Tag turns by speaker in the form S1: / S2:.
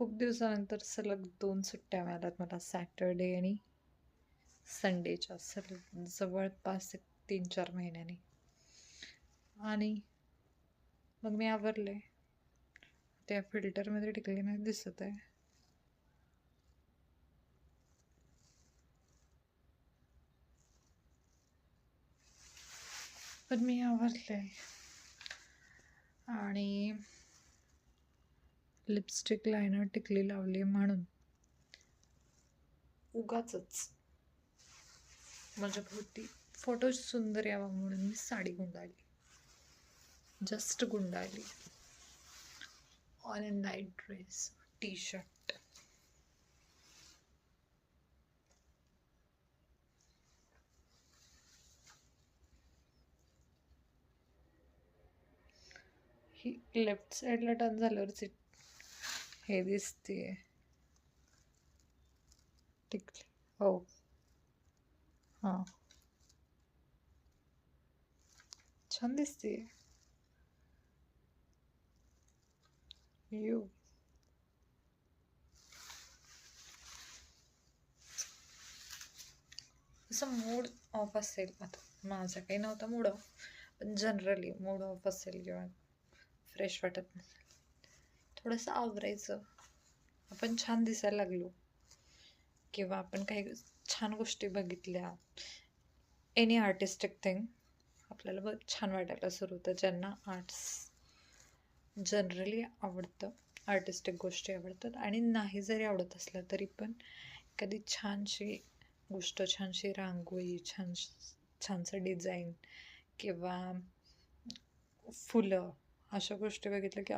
S1: खूप दिवसानंतर सलग 2 सुट्ट्या मिळाल्यात मला, सॅटर्डे आणि संडेच्या, सलग जवळपास 3-4 महिन्यांनी. आणि मग मी आवरले. त्या फिल्टरमध्ये टिकली नाही दिसत आहे. पण मी आवरले आणि लिपस्टिक, लायनर, टिकली लावली म्हणून उगाचच माझ्या भोवती फोटो सुंदर यावा म्हणून मी साडी गुंडाळली. जस्ट गुंडाळली. On a night dress, T shirt. He left साईडला टर्न झाल्यावरची हे दिसते टिकली. हो, हां, छान दिसते. यू असं मूड ऑफ असेल, आता माझा काही नव्हता मूड ऑफ, पण जनरली मूड ऑफ असेल किंवा फ्रेश वाटत नसेल, थोडंसं आवरायचं. आपण छान दिसायला लागलो किंवा आपण काही छान गोष्टी बघितल्या, एनी आर्टिस्टिक थिंग, आपल्याला बघ छान वाटायला सुरू होतं. ज्यांना आर्ट्स जनरली आवडतं, आर्टिस्टिक गोष्टी आवडतात, आणि नाही जरी आवडत असलं तरी पण एखादी छानशी गोष्ट, छानशी रांगोळी, छानसं डिझाईन किंवा फुलं, अशा गोष्टी बघितल्या की